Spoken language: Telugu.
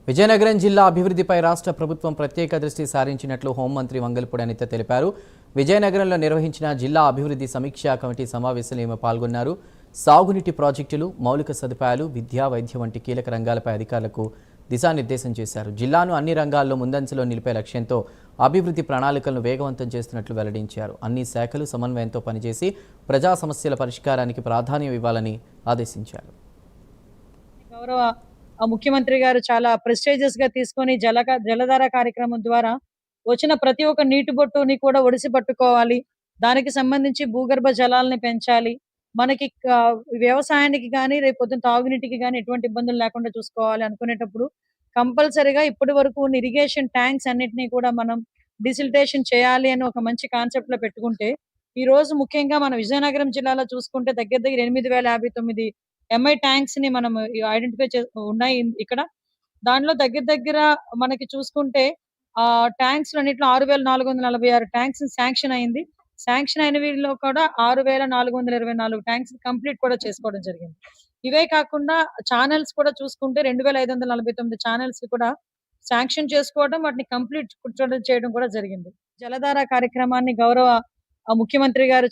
విజయనగరం జిల్లా అభివృద్ధిపై రాష్ట్ర ప్రభుత్వం ప్రత్యేక దృష్టి సారించినట్లు హోంమంత్రి వంగల్పూడి అనిత తెలిపారు. విజయనగరంలో నిర్వహించిన జిల్లా అభివృద్ధి సమీక్షా కమిటీ సమావేశంలో ఈమె పాల్గొన్నారు. సాగునీటి ప్రాజెక్టులు, మౌలిక సదుపాయాలు, విద్య, వైద్యం వంటి కీలక రంగాలపై అధికారులకు దిశానిర్దేశం చేశారు. జిల్లాను అన్ని రంగాల్లో ముందంజలో నిలిపే లక్ష్యంతో అభివృద్ధి ప్రణాళికలను వేగవంతం చేస్తున్నట్లు వెల్లడించారు. అన్ని శాఖలు సమన్వయంతో పనిచేసి ప్రజా సమస్యల పరిష్కారానికి ప్రాధాన్యం ఇవ్వాలని ఆదేశించారు. ముఖ్యమంత్రి గారు చాలా ప్రెస్టీజియస్ గా తీసుకొని జలధార కార్యక్రమం ద్వారా వచ్చిన ప్రతి ఒక్క నీటి బొట్టుని కూడా ఒడిసి పట్టుకోవాలి. దానికి సంబంధించి భూగర్భ జలాలని పెంచాలి. మనకి వ్యవసాయానికి కానీ రేపు పొద్దున తాగునీటికి కానీ ఎటువంటి ఇబ్బందులు లేకుండా చూసుకోవాలి అనుకునేటప్పుడు కంపల్సరీగా ఇప్పటి వరకు ఇరిగేషన్ ట్యాంక్స్ అన్నిటినీ కూడా మనం డిసిల్టేషన్ చేయాలి అని ఒక మంచి కాన్సెప్ట్ లో పెట్టుకుంటే, ఈ రోజు ముఖ్యంగా మన విజయనగరం జిల్లాలో చూసుకుంటే దగ్గర దగ్గర 8,059 ఎంఐ ట్యాంక్స్ ని మనం ఐడెంటిఫై ఉన్నాయి ఇక్కడ. దాంట్లో దగ్గర దగ్గర మనకి చూసుకుంటే ట్యాంక్స్ అన్నిట్లో 6,446 ట్యాంక్స్ శాంక్షన్ అయింది. శాంక్షన్ అయిన వీటిలో కూడా 6,424 ట్యాంక్స్ కంప్లీట్ కూడా చేసుకోవడం జరిగింది. ఇవే కాకుండా ఛానల్స్ కూడా చూసుకుంటే 2,549 ఛానల్స్ కూడా శాంక్షన్ చేసుకోవడం, వాటిని కంప్లీట్ చేయడం కూడా జరిగింది. జలధార కార్యక్రమాన్ని గౌరవ ముఖ్యమంత్రి గారు